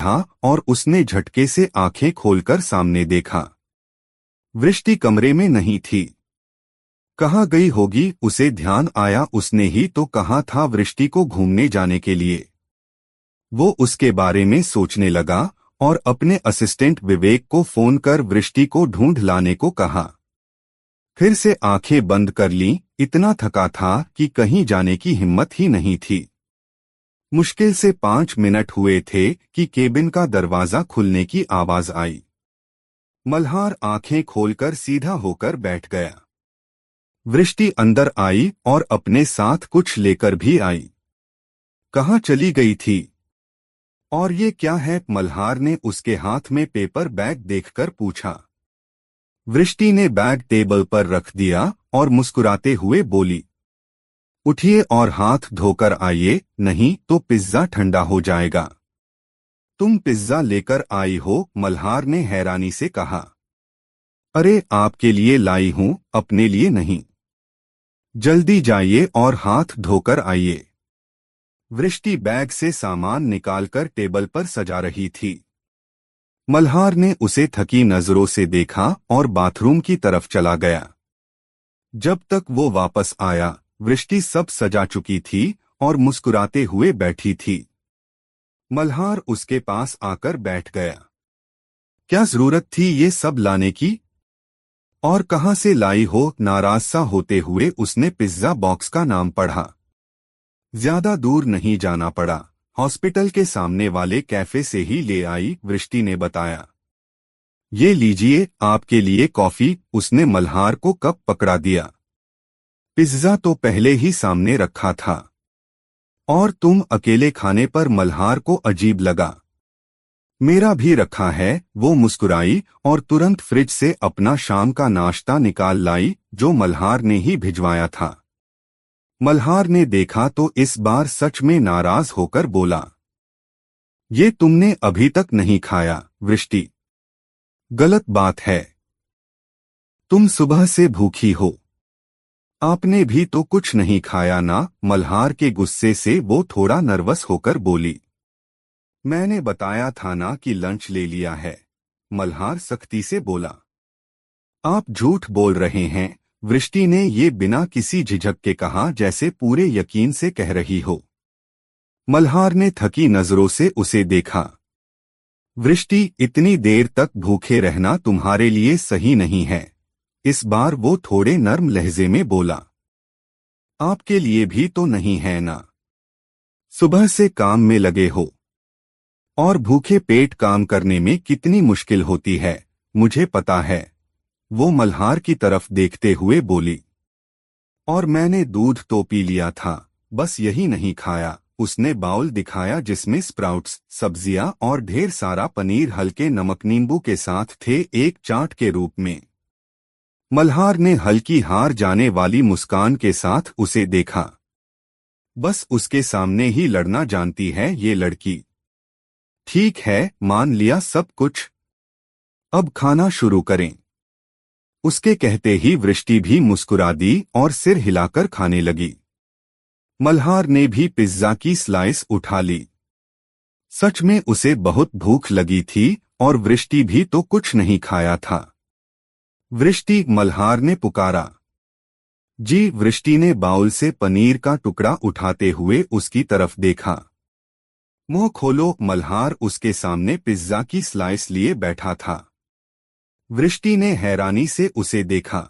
था और उसने झटके से आंखें खोलकर सामने देखा। वृष्टि कमरे में नहीं थी। कहाँ गई होगी, उसे ध्यान आया उसने ही तो कहा था वृष्टि को घूमने जाने के लिए। वो उसके बारे में सोचने लगा और अपने असिस्टेंट विवेक को फोन कर वृष्टि को ढूंढ लाने को कहा। फिर से आंखें बंद कर लीं, इतना थका था कि कहीं जाने की हिम्मत ही नहीं थी। मुश्किल से 5 मिनट हुए थे कि केबिन का दरवाजा खुलने की आवाज आई। मल्हार आंखें खोलकर सीधा होकर बैठ गया। वृष्टि अंदर आई और अपने साथ कुछ लेकर भी आई। कहाँ चली गई थी? और ये क्या है? मल्हार ने उसके हाथ में पेपर बैग देखकर पूछा। वृष्टि ने बैग टेबल पर रख दिया और मुस्कुराते हुए बोली, उठिए और हाथ धोकर आइए, नहीं तो पिज्जा ठंडा हो जाएगा। तुम पिज्जा लेकर आई हो? मल्हार ने हैरानी से कहा। अरे आपके लिए लाई हूं, अपने लिए नहीं। जल्दी जाइए और हाथ धोकर आइए। वृष्टि बैग से सामान निकालकर टेबल पर सजा रही थी। मल्हार ने उसे थकी नजरों से देखा और बाथरूम की तरफ चला गया। जब तक वो वापस आया, वृष्टि सब सजा चुकी थी और मुस्कुराते हुए बैठी थी। मल्हार उसके पास आकर बैठ गया। क्या जरूरत थी ये सब लाने की? और कहाँ से लाई हो? नाराज सा होते हुए उसने पिज्जा बॉक्स का नाम पढ़ा। ज्यादा दूर नहीं जाना पड़ा, हॉस्पिटल के सामने वाले कैफे से ही ले आई, वृष्टि ने बताया। ये लीजिए आपके लिए कॉफी, उसने मल्हार को कप पकड़ा दिया। पिज्जा तो पहले ही सामने रखा था। और तुम अकेले खाने पर मल्हार को अजीब लगा। मेरा भी रखा है, वो मुस्कुराई और तुरंत फ्रिज से अपना शाम का नाश्ता निकाल लाई, जो मल्हार ने ही भिजवाया था। मल्हार ने देखा तो इस बार सच में नाराज होकर बोला, ये तुमने अभी तक नहीं खाया? वृष्टि, गलत बात है। तुम सुबह से भूखी हो। आपने भी तो कुछ नहीं खाया ना? मल्हार के गुस्से से वो थोड़ा नर्वस होकर बोली। मैंने बताया था ना कि लंच ले लिया है, मल्हार सख्ती से बोला। आप झूठ बोल रहे हैं, वृष्टि ने ये बिना किसी झिझक के कहा, जैसे पूरे यकीन से कह रही हो। मल्हार ने थकी नजरों से उसे देखा। वृष्टि, इतनी देर तक भूखे रहना तुम्हारे लिए सही नहीं है। इस बार वो थोड़े नर्म लहजे में बोला। आपके लिए भी तो नहीं है ना? सुबह से काम में लगे हो और भूखे पेट काम करने में कितनी मुश्किल होती है, मुझे पता है, वो मल्हार की तरफ देखते हुए बोली। और मैंने दूध तो पी लिया था, बस यही नहीं खाया, उसने बाउल दिखाया जिसमें स्प्राउट्स, सब्जियां और ढेर सारा पनीर हल्के नमक नींबू के साथ थे, एक चाट के रूप में। मल्हार ने हल्की हार जाने वाली मुस्कान के साथ उसे देखा। बस उसके सामने ही लड़ना जानती है ये लड़की। ठीक है, मान लिया सब कुछ। अब खाना शुरू करें। उसके कहते ही वृष्टि भी मुस्कुरा दी और सिर हिलाकर खाने लगी। मल्हार ने भी पिज्जा की स्लाइस उठा ली। सच में उसे बहुत भूख लगी थी और वृष्टि भी तो कुछ नहीं खाया था। वृष्टि, मल्हार ने पुकारा। जी, वृष्टि ने बाउल से पनीर का टुकड़ा उठाते हुए उसकी तरफ देखा। मुंह खोलो, मल्हार उसके सामने पिज्जा की स्लाइस लिए बैठा था। वृष्टि ने हैरानी से उसे देखा।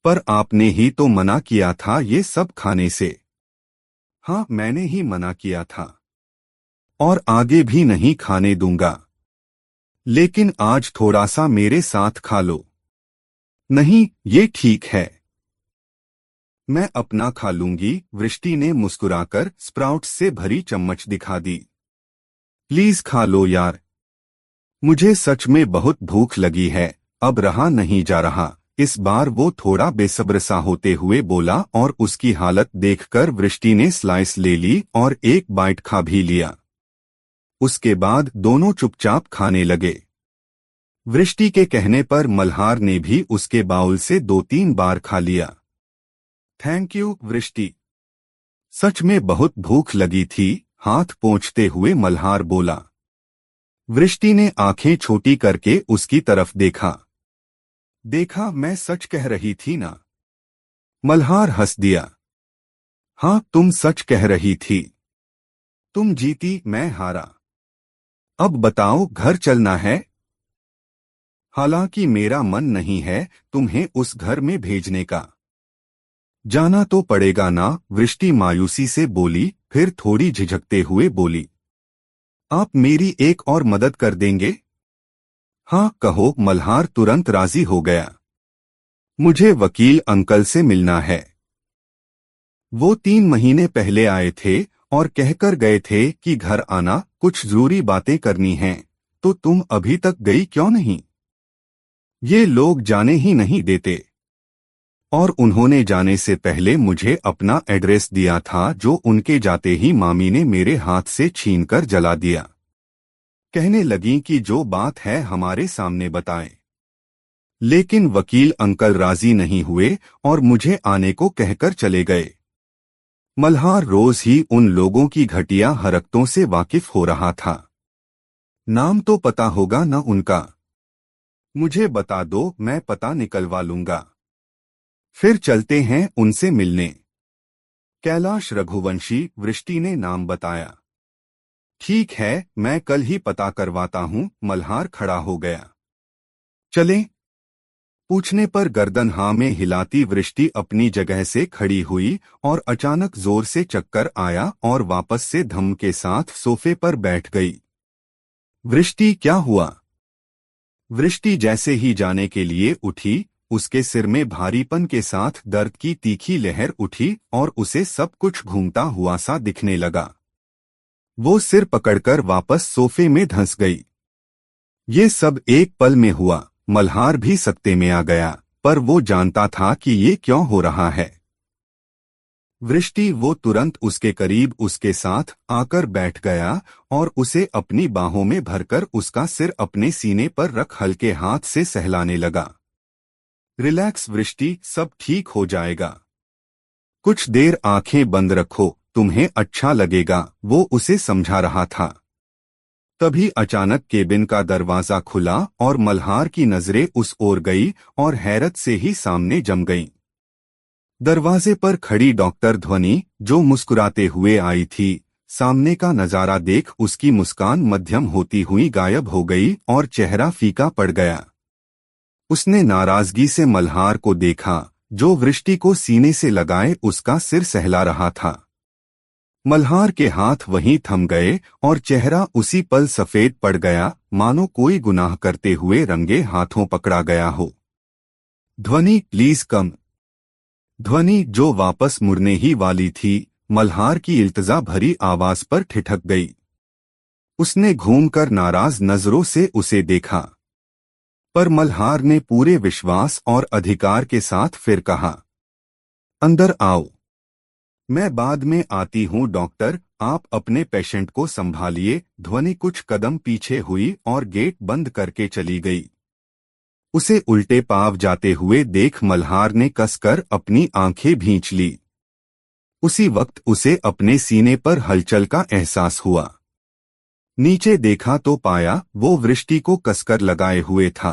पर आपने ही तो मना किया था ये सब खाने से। हाँ, मैंने ही मना किया था और आगे भी नहीं खाने दूंगा। लेकिन आज थोड़ा सा मेरे साथ खा लो। नहीं, ये ठीक है, मैं अपना खा लूंगी, वृष्टि ने मुस्कुराकर स्प्राउट्स से भरी चम्मच दिखा दी। प्लीज खा लो यार, मुझे सच में बहुत भूख लगी है, अब रहा नहीं जा रहा। इस बार वो थोड़ा बेसब्र सा होते हुए बोला और उसकी हालत देखकर वृष्टि ने स्लाइस ले ली और एक बाइट खा भी लिया। उसके बाद दोनों चुपचाप खाने लगे। वृष्टि के कहने पर मल्हार ने भी उसके बाउल से 2-3 बार खा लिया। थैंक यू वृष्टि, सच में बहुत भूख लगी थी, हाथ पोंछते हुए मल्हार बोला। वृष्टि ने आंखें छोटी करके उसकी तरफ देखा। देखा, मैं सच कह रही थी ना? मल्हार हंस दिया। हाँ, तुम सच कह रही थी। तुम जीती, मैं हारा। अब बताओ, घर चलना है? हालांकि मेरा मन नहीं है तुम्हें उस घर में भेजने का। जाना तो पड़ेगा ना? वृष्टि मायूसी से बोली, फिर थोड़ी झिझकते हुए बोली, आप मेरी एक और मदद कर देंगे? हाँ कहो। मल्हार तुरंत राजी हो गया। मुझे वकील अंकल से मिलना है। वो 3 महीने पहले आए थे और कहकर गए थे कि घर आना, कुछ जरूरी बातें करनी हैं। तो तुम अभी तक गई क्यों नहीं? ये लोग जाने ही नहीं देते। और उन्होंने जाने से पहले मुझे अपना एड्रेस दिया था, जो उनके जाते ही मामी ने मेरे हाथ से छीनकर जला दिया। कहने लगी कि जो बात है हमारे सामने बताएं। लेकिन वकील अंकल राजी नहीं हुए और मुझे आने को कहकर चले गए। मल्हार रोज ही उन लोगों की घटिया हरकतों से वाकिफ हो रहा था। नाम तो पता होगा न उनका? मुझे बता दो, मैं पता निकलवा लूंगा। फिर चलते हैं उनसे मिलने। कैलाश रघुवंशी, वृष्टि ने नाम बताया। ठीक है, मैं कल ही पता करवाता हूँ। मल्हार खड़ा हो गया। चलें? पूछने पर गर्दन हाँ में हिलाती वृष्टि अपनी जगह से खड़ी हुई और अचानक जोर से चक्कर आया और वापस से धम के साथ सोफे पर बैठ गई। वृष्टि, क्या हुआ? वृष्टि जैसे ही जाने के लिए उठी, उसके सिर में भारीपन के साथ दर्द की तीखी लहर उठी और उसे सब कुछ घूमता हुआ सा दिखने लगा। वो सिर पकड़कर वापस सोफे में धंस गई। ये सब एक पल में हुआ। मल्हार भी सकते में आ गया, पर वो जानता था कि ये क्यों हो रहा है। वृष्टि, वो तुरंत उसके करीब उसके साथ आकर बैठ गया और उसे अपनी बाहों में भरकर उसका सिर अपने सीने पर रख हल्के हाथ से सहलाने लगा। रिलैक्स वृष्टि, सब ठीक हो जाएगा। कुछ देर आंखें बंद रखो, तुम्हें अच्छा लगेगा, वो उसे समझा रहा था। तभी अचानक केबिन का दरवाजा खुला और मल्हार की नजरें उस ओर गई और हैरत से ही सामने जम गईं। दरवाजे पर खड़ी डॉक्टर ध्वनि, जो मुस्कुराते हुए आई थी, सामने का नजारा देख उसकी मुस्कान मध्यम होती हुई गायब हो गई और चेहरा फीका पड़ गया। उसने नाराजगी से मल्हार को देखा, जो वृष्टि को सीने से लगाए उसका सिर सहला रहा था। मल्हार के हाथ वहीं थम गए और चेहरा उसी पल सफेद पड़ गया, मानो कोई गुनाह करते हुए रंगे हाथों पकड़ा गया हो। ध्वनि, प्लीज कम। ध्वनि, जो वापस मुड़ने ही वाली थी, मल्हार की इल्तजा भरी आवाज पर ठिठक गई। उसने घूमकर नाराज नजरों से उसे देखा, पर मल्हार ने पूरे विश्वास और अधिकार के साथ फिर कहा, अंदर आओ। मैं बाद में आती हूँ डॉक्टर, आप अपने पेशेंट को संभालिए। ध्वनि कुछ कदम पीछे हुई और गेट बंद करके चली गई। उसे उल्टे पांव जाते हुए देख मल्हार ने कसकर अपनी आंखें भींच ली। उसी वक्त उसे अपने सीने पर हलचल का एहसास हुआ। नीचे देखा तो पाया वो वृष्टि को कसकर लगाए हुए था।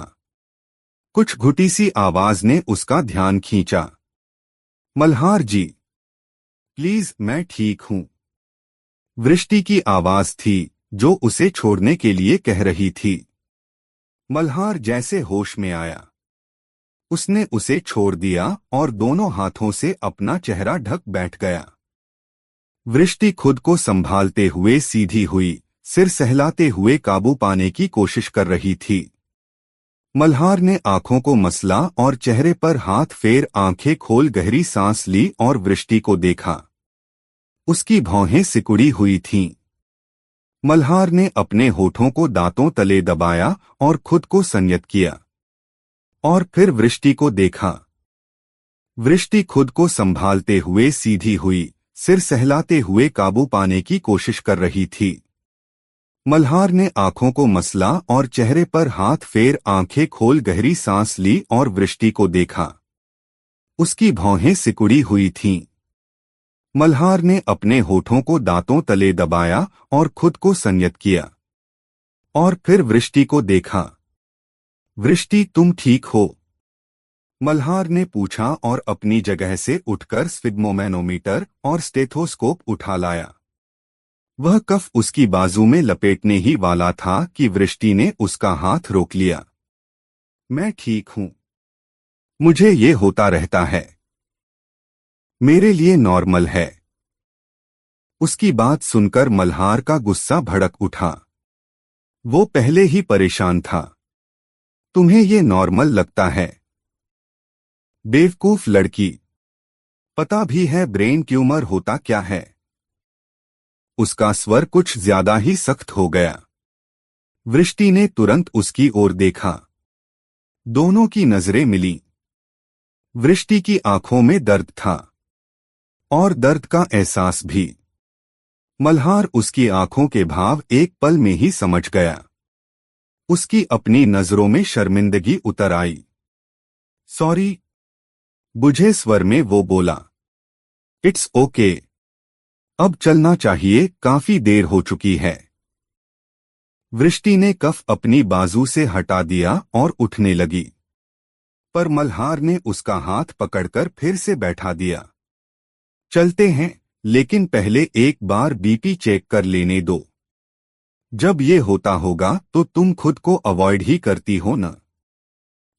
कुछ घुटी सी आवाज ने उसका ध्यान खींचा। मल्हार जी, प्लीज, मैं ठीक हूं। वृष्टि की आवाज थी, जो उसे छोड़ने के लिए कह रही थी। मल्हार जैसे होश में आया। उसने उसे छोड़ दिया और दोनों हाथों से अपना चेहरा ढक बैठ गया। वृष्टि खुद को संभालते हुए सीधी हुई, सिर सहलाते हुए काबू पाने की कोशिश कर रही थी। मल्हार ने आंखों को मसला और चेहरे पर हाथ फेर आंखें खोल गहरी सांस ली और वृष्टि को देखा। उसकी भौहें सिकुड़ी हुई थीं। मल्हार ने अपने होठों को दांतों तले दबाया और खुद को संयत किया, और फिर वृष्टि को देखा। वृष्टि खुद को संभालते हुए सीधी हुई, सिर सहलाते हुए काबू पाने की कोशिश कर रही थी। मल्हार ने आंखों को मसला और चेहरे पर हाथ फेर आंखें खोल गहरी सांस ली और वृष्टि को देखा। उसकी भौहें सिकुड़ी हुई थीं। मल्हार ने अपने होठों को दांतों तले दबाया और खुद को संयत किया, और फिर वृष्टि को देखा। वृष्टि, तुम ठीक हो? मल्हार ने पूछा और अपनी जगह से उठकर स्फिग्मोमैनोमीटर और स्टेथोस्कोप उठा लाया। वह कफ उसकी बाजू में लपेटने ही वाला था कि वृष्टि ने उसका हाथ रोक लिया। मैं ठीक हूं। मुझे ये होता रहता है। मेरे लिए नॉर्मल है। उसकी बात सुनकर मल्हार का गुस्सा भड़क उठा। वो पहले ही परेशान था। तुम्हें ये नॉर्मल लगता है? बेवकूफ लड़की। पता भी है ब्रेन ट्यूमर होता क्या है? उसका स्वर कुछ ज्यादा ही सख्त हो गया। वृष्टि ने तुरंत उसकी ओर देखा। दोनों की नजरें मिलीं। वृष्टि की आंखों में दर्द था और दर्द का एहसास भी। मल्हार उसकी आंखों के भाव एक पल में ही समझ गया। उसकी अपनी नजरों में शर्मिंदगी उतर आई। सॉरी, बुझे स्वर में वो बोला। It's okay. अब चलना चाहिए, काफी देर हो चुकी है। वृष्टि ने कफ अपनी बाजू से हटा दिया और उठने लगी, पर मल्हार ने उसका हाथ पकड़कर फिर से बैठा दिया। चलते हैं, लेकिन पहले एक बार बीपी चेक कर लेने दो। जब ये होता होगा तो तुम खुद को अवॉइड ही करती हो न।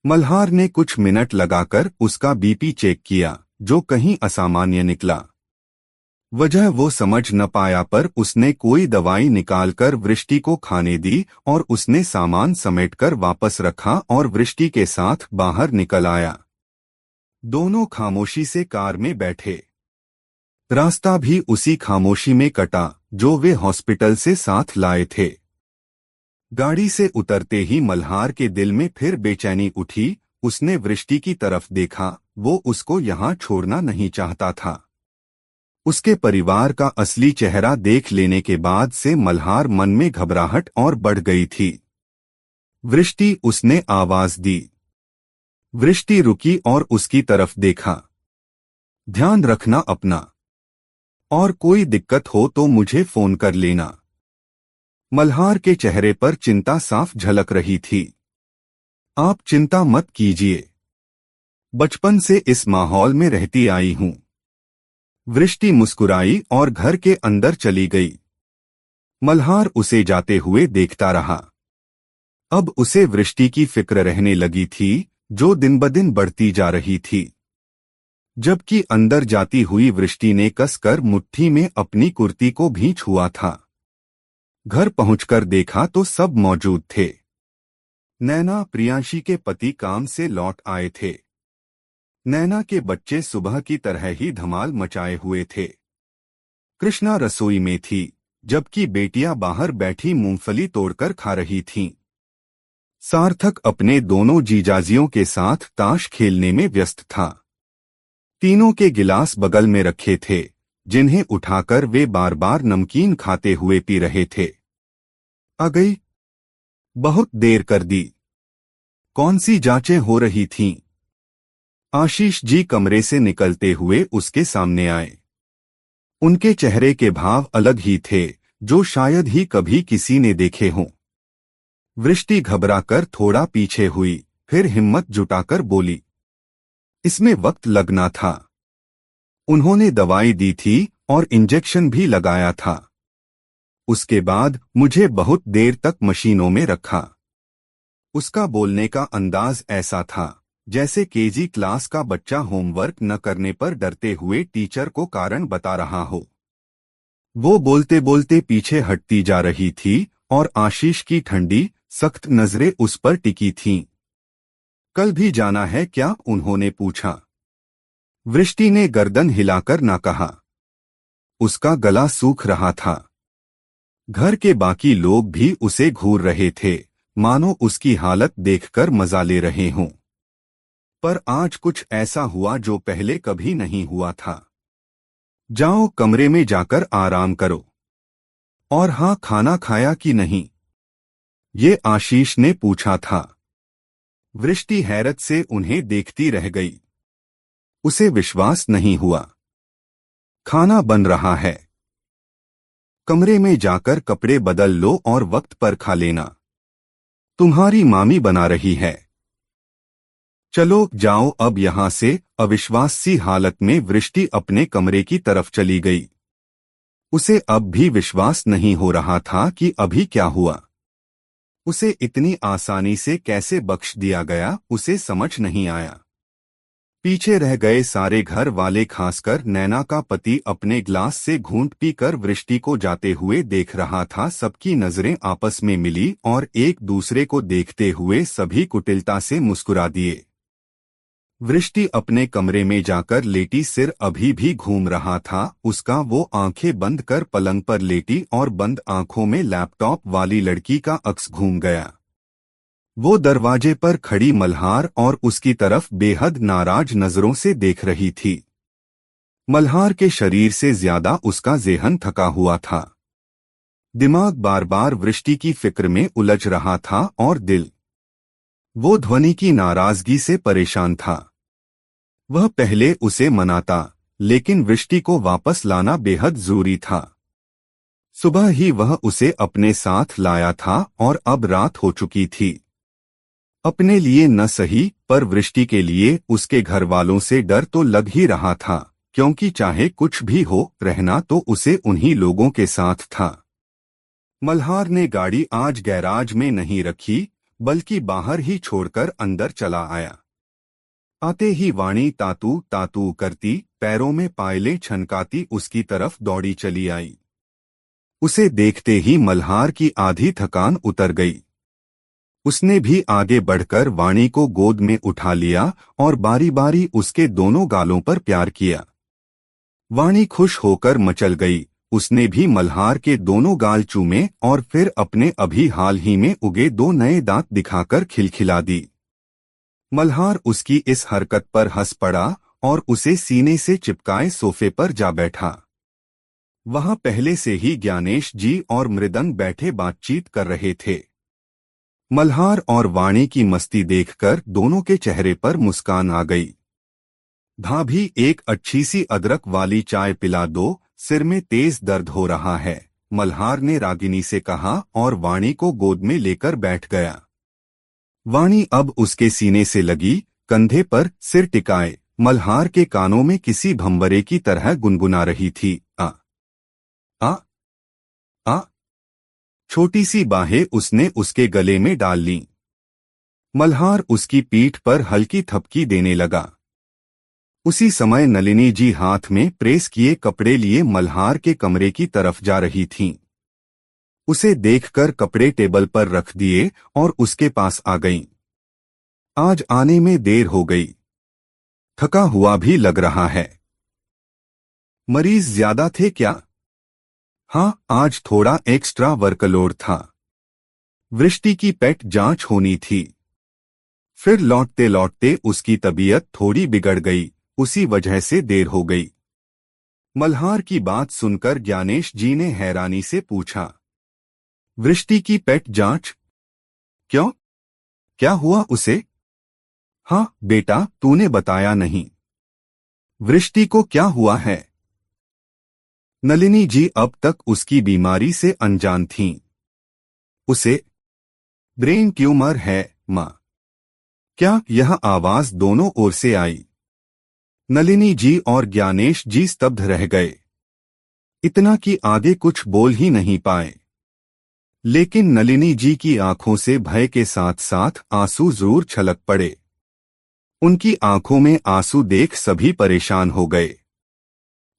मल्हार ने कुछ मिनट लगाकर उसका बीपी चेक किया, जो कहीं असामान्य निकला। वजह वो समझ न पाया, पर उसने कोई दवाई निकालकर वृष्टि को खाने दी और उसने सामान समेटकर वापस रखा और वृष्टि के साथ बाहर निकल आया। दोनों खामोशी से कार में बैठे। रास्ता भी उसी खामोशी में कटा जो वे हॉस्पिटल से साथ लाए थे। गाड़ी से उतरते ही मल्हार के दिल में फिर बेचैनी उठी। उसने वृष्टि की तरफ देखा। वो उसको यहाँ छोड़ना नहीं चाहता था। उसके परिवार का असली चेहरा देख लेने के बाद से मल्हार मन में घबराहट और बढ़ गई थी। वृष्टि, उसने आवाज दी। वृष्टि रुकी और उसकी तरफ देखा। ध्यान रखना अपना, और कोई दिक्कत हो तो मुझे फोन कर लेना। मल्हार के चेहरे पर चिंता साफ झलक रही थी। आप चिंता मत कीजिए, बचपन से इस माहौल में रहती आई हूं। वृष्टि मुस्कुराई और घर के अंदर चली गई। मल्हार उसे जाते हुए देखता रहा। अब उसे वृष्टि की फिक्र रहने लगी थी, जो दिन ब दिन बढ़ती जा रही थी। जबकि अंदर जाती हुई वृष्टि ने कसकर मुट्ठी में अपनी कुर्ती को भींच हुआ था। घर पहुंचकर देखा तो सब मौजूद थे। नैना, प्रियांशी के पति, काम से लौट आए थे। नैना के बच्चे सुबह की तरह ही धमाल मचाए हुए थे। कृष्णा रसोई में थी, जबकि बेटियां बाहर बैठी मूंगफली तोड़कर खा रही थीं। सार्थक अपने दोनों जीजाजियों के साथ ताश खेलने में व्यस्त था। तीनों के गिलास बगल में रखे थे, जिन्हें उठाकर वे बार बार नमकीन खाते हुए पी रहे थे। आ गई? बहुत देर कर दी। कौन सी जांचें हो रही थीं? आशीष जी कमरे से निकलते हुए उसके सामने आए। उनके चेहरे के भाव अलग ही थे, जो शायद ही कभी किसी ने देखे हों। वृष्टि घबराकर थोड़ा पीछे हुई, फिर हिम्मत जुटाकर बोली, इसमें वक्त लगना था। उन्होंने दवाई दी थी और इंजेक्शन भी लगाया था। उसके बाद मुझे बहुत देर तक मशीनों में रखा। उसका बोलने का अंदाज ऐसा था जैसे केजी क्लास का बच्चा होमवर्क न करने पर डरते हुए टीचर को कारण बता रहा हो। वो बोलते बोलते पीछे हटती जा रही थी और आशीष की ठंडी, सख्त नजरें उस पर टिकी थीं। कल भी जाना है क्या? उन्होंने पूछा। वृष्टि ने गर्दन हिलाकर ना कहा। उसका गला सूख रहा था। घर के बाकी लोग भी उसे घूर रहे थे, मानो उसकी हालत देखकर मजा ले रहे हों। पर आज कुछ ऐसा हुआ जो पहले कभी नहीं हुआ था। जाओ, कमरे में जाकर आराम करो। और हाँ, खाना खाया कि नहीं? ये आशीष ने पूछा था। वृष्टि हैरत से उन्हें देखती रह गई। उसे विश्वास नहीं हुआ। खाना बन रहा है। कमरे में जाकर कपड़े बदल लो और वक्त पर खा लेना। तुम्हारी मामी बना रही है। चलो जाओ अब यहाँ से। अविश्वास सी हालत में वृष्टि अपने कमरे की तरफ चली गई। उसे अब भी विश्वास नहीं हो रहा था कि अभी क्या हुआ। उसे इतनी आसानी से कैसे बख्श दिया गया, उसे समझ नहीं आया। पीछे रह गए सारे घर वाले, खासकर नैना का पति, अपने ग्लास से घूंट पीकर वृष्टि को जाते हुए देख रहा था। सबकी नजरें आपस में मिली और एक दूसरे को देखते हुए सभी कुटिलता से मुस्कुरा दिए। वृष्टि अपने कमरे में जाकर लेटी, सिर अभी भी घूम रहा था उसका। वो आंखें बंद कर पलंग पर लेटी और बंद आंखों में लैपटॉप वाली लड़की का अक्स घूम गया। वो दरवाजे पर खड़ी मल्हार और उसकी तरफ बेहद नाराज नजरों से देख रही थी। मल्हार के शरीर से ज्यादा उसका ज़ेहन थका हुआ था। दिमाग बार बार वृष्टि की फिक्र में उलझ रहा था और दिल, वो ध्वनि की नाराजगी से परेशान था। वह पहले उसे मनाता, लेकिन वृष्टि को वापस लाना बेहद जरूरी था। सुबह ही वह उसे अपने साथ लाया था और अब रात हो चुकी थी। अपने लिए न सही, पर वृष्टि के लिए उसके घर वालों से डर तो लग ही रहा था, क्योंकि चाहे कुछ भी हो, रहना तो उसे उन्हीं लोगों के साथ था। मल्हार ने गाड़ी आज गैराज में नहीं रखी, बल्कि बाहर ही छोड़कर अंदर चला आया। आते ही वाणी तातू तातू करती, पैरों में पायलें छनकाती उसकी तरफ दौड़ी चली आई। उसे देखते ही मल्हार की आधी थकान उतर गई। उसने भी आगे बढ़कर वाणी को गोद में उठा लिया और बारी बारी उसके दोनों गालों पर प्यार किया। वाणी खुश होकर मचल गई। उसने भी मल्हार के दोनों गाल चूमे और फिर अपने अभी हाल ही में उगे 2 नए दांत दिखाकर खिलखिला दी। मल्हार उसकी इस हरकत पर हंस पड़ा और उसे सीने से चिपकाए सोफे पर जा बैठा। वहां पहले से ही ज्ञानेश जी और मृदंग बैठे बातचीत कर रहे थे। मल्हार और वाणी की मस्ती देखकर दोनों के चेहरे पर मुस्कान आ गई। भाभी, एक अच्छी सी अदरक वाली चाय पिला दो, सिर में तेज दर्द हो रहा है, मल्हार ने रागिनी से कहा और वाणी को गोद में लेकर बैठ गया। वाणी अब उसके सीने से लगी, कंधे पर सिर टिकाए मल्हार के कानों में किसी भंवरे की तरह गुनगुना रही थी, आ आ आ। छोटी सी बाहें उसने उसके गले में डाल लीं। मल्हार उसकी पीठ पर हल्की थपकी देने लगा। उसी समय नलिनी जी हाथ में प्रेस किए कपड़े लिए मल्हार के कमरे की तरफ जा रही थीं। उसे देखकर कपड़े टेबल पर रख दिए और उसके पास आ गईं। आज आने में देर हो गई, थका हुआ भी लग रहा है। मरीज ज्यादा थे क्या? हाँ, आज थोड़ा एक्स्ट्रा वर्कलोड था। वृष्टि की पेट जांच होनी थी। फिर लौटते लौटते उसकी तबीयत थोड़ी बिगड़ गई, उसी वजह से देर हो गई। मल्हार की बात सुनकर ज्ञानेश जी ने हैरानी से पूछा, वृष्टि की पेट जांच? क्यों, क्या हुआ उसे? हाँ बेटा, तूने बताया नहीं। वृष्टि को क्या हुआ है? नलिनी जी अब तक उसकी बीमारी से अनजान थीं। उसे ब्रेन ट्यूमर है माँ। क्या? यह आवाज दोनों ओर से आई। नलिनी जी और ज्ञानेश जी स्तब्ध रह गए, इतना कि आगे कुछ बोल ही नहीं पाए। लेकिन नलिनी जी की आंखों से भय के साथ साथ आंसू जरूर छलक पड़े। उनकी आंखों में आंसू देख सभी परेशान हो गए।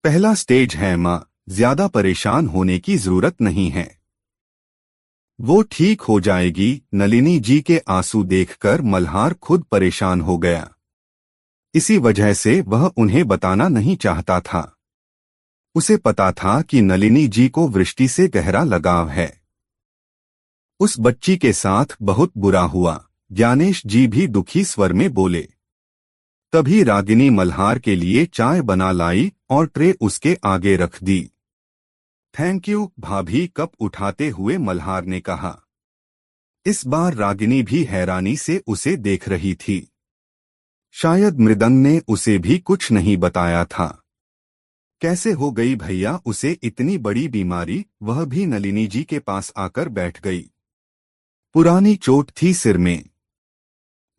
पहला स्टेज है माँ, ज्यादा परेशान होने की जरूरत नहीं है, वो ठीक हो जाएगी। नलिनी जी के आंसू देखकर मल्हार खुद परेशान हो गया। इसी वजह से वह उन्हें बताना नहीं चाहता था। उसे पता था कि नलिनी जी को वृष्टि से गहरा लगाव है। उस बच्ची के साथ बहुत बुरा हुआ, ज्ञानेश जी भी दुखी स्वर में बोले। तभी रागिनी मल्हार के लिए चाय बना लाई और ट्रे उसके आगे रख दी। थैंक यू भाभी, कप उठाते हुए मल्हार ने कहा। इस बार रागिनी भी हैरानी से उसे देख रही थी। शायद मृदंग ने उसे भी कुछ नहीं बताया था। कैसे हो गई भैया उसे इतनी बड़ी बीमारी? वह भी नलिनी जी के पास आकर बैठ गई। पुरानी चोट थी सिर में,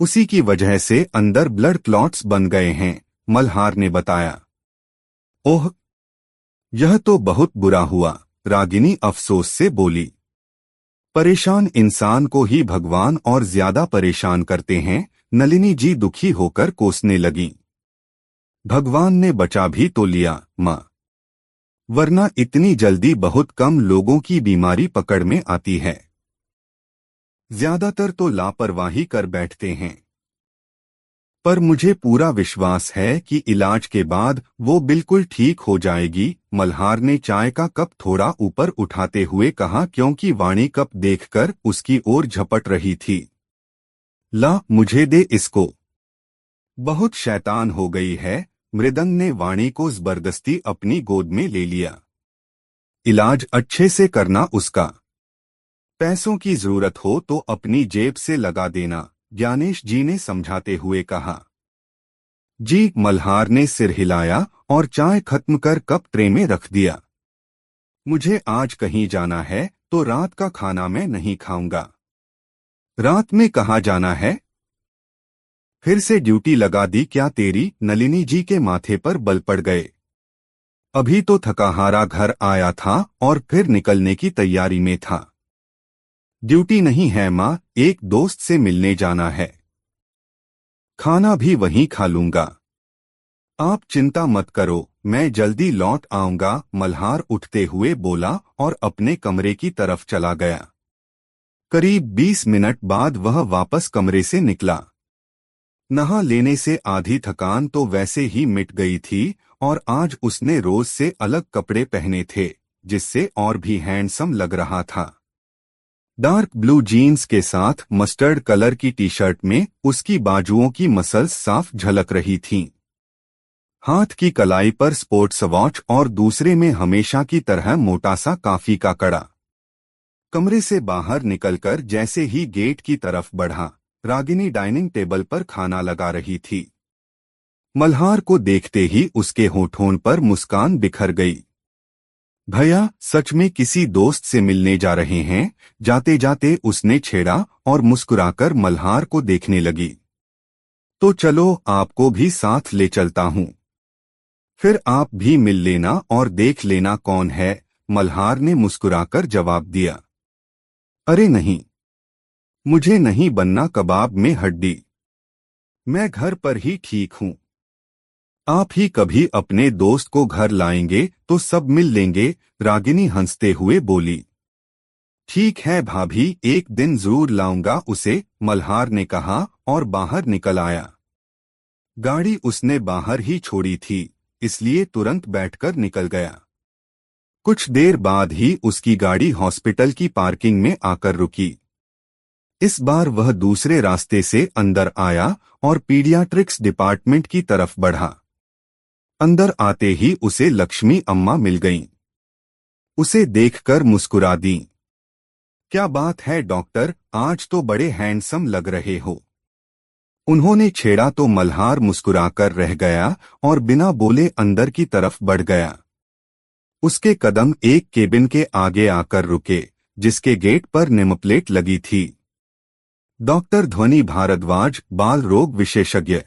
उसी की वजह से अंदर ब्लड क्लॉट्स बन गए हैं, मल्हार ने बताया। ओह, यह तो बहुत बुरा हुआ, रागिनी अफसोस से बोली। परेशान इंसान को ही भगवान और ज्यादा परेशान करते हैं, नलिनी जी दुखी होकर कोसने लगी। भगवान ने बचा भी तो लिया माँ, वरना इतनी जल्दी बहुत कम लोगों की बीमारी पकड़ में आती है। ज्यादातर तो लापरवाही कर बैठते हैं। पर मुझे पूरा विश्वास है कि इलाज के बाद वो बिल्कुल ठीक हो जाएगी, मल्हार ने चाय का कप थोड़ा ऊपर उठाते हुए कहा, क्योंकि वाणी कप देखकर उसकी ओर झपट रही थी। ला, मुझे दे इसको। बहुत शैतान हो गई है। मृदंग ने वाणी को जबरदस्ती अपनी गोद में ले लिया। इलाज अच्छे से करना उसका। पैसों की जरूरत हो तो अपनी जेब से लगा देना, ज्ञानेश जी ने समझाते हुए कहा। जी, मल्हार ने सिर हिलाया और चाय खत्म कर कप ट्रे में रख दिया। मुझे आज कहीं जाना है तो रात का खाना मैं नहीं खाऊंगा। रात में कहाँ जाना है? फिर से ड्यूटी लगा दी क्या तेरी? नलिनी जी के माथे पर बल पड़ गए। अभी तो थकाहारा घर आया था और फिर निकलने की तैयारी में था। ड्यूटी नहीं है माँ, एक दोस्त से मिलने जाना है। खाना भी वहीं खा लूंगा। आप चिंता मत करो, मैं जल्दी लौट आऊंगा, मल्हार उठते हुए बोला और अपने कमरे की तरफ चला गया। करीब 20 मिनट बाद वह वापस कमरे से निकला। नहा लेने से आधी थकान तो वैसे ही मिट गई थी और आज उसने रोज से अलग कपड़े पहने थे, जिससे और भी हैंडसम लग रहा था। डार्क ब्लू जीन्स के साथ मस्टर्ड कलर की टी शर्ट में उसकी बाजुओं की मसल्स साफ झलक रही थीं। हाथ की कलाई पर स्पोर्ट्स वॉच और दूसरे में हमेशा की तरह मोटा सा कॉफी का कड़ा। कमरे से बाहर निकलकर जैसे ही गेट की तरफ बढ़ा, रागिनी डाइनिंग टेबल पर खाना लगा रही थी। मल्हार को देखते ही उसके होठों पर मुस्कान बिखर गई। भैया, सच में किसी दोस्त से मिलने जा रहे हैं? जाते जाते उसने छेड़ा और मुस्कुराकर मल्हार को देखने लगी। तो चलो, आपको भी साथ ले चलता हूँ। फिर आप भी मिल लेना और देख लेना कौन है, मल्हार ने मुस्कुराकर जवाब दिया। अरे नहीं, मुझे नहीं बनना कबाब में हड्डी। मैं घर पर ही ठीक हूँ। आप ही कभी अपने दोस्त को घर लाएंगे तो सब मिल लेंगे, रागिनी हंसते हुए बोली। ठीक है भाभी, एक दिन जरूर लाऊंगा उसे, मल्हार ने कहा और बाहर निकल आया। गाड़ी उसने बाहर ही छोड़ी थी, इसलिए तुरंत बैठकर निकल गया। कुछ देर बाद ही उसकी गाड़ी हॉस्पिटल की पार्किंग में आकर रुकी। इस बार वह दूसरे रास्ते से अंदर आया और पीडियाट्रिक्स डिपार्टमेंट की तरफ बढ़ा। अंदर आते ही उसे लक्ष्मी अम्मा मिल गईं। उसे देखकर मुस्कुरा दी। क्या बात है डॉक्टर, आज तो बड़े हैंडसम लग रहे हो। उन्होंने छेड़ा तो मल्हार मुस्कुराकर रह गया और बिना बोले अंदर की तरफ बढ़ गया। उसके कदम एक केबिन के आगे आकर रुके, जिसके गेट पर नेमप्लेट लगी थी। डॉक्टर ध्वनि भारद्वाज, बाल रोग विशेषज्ञ।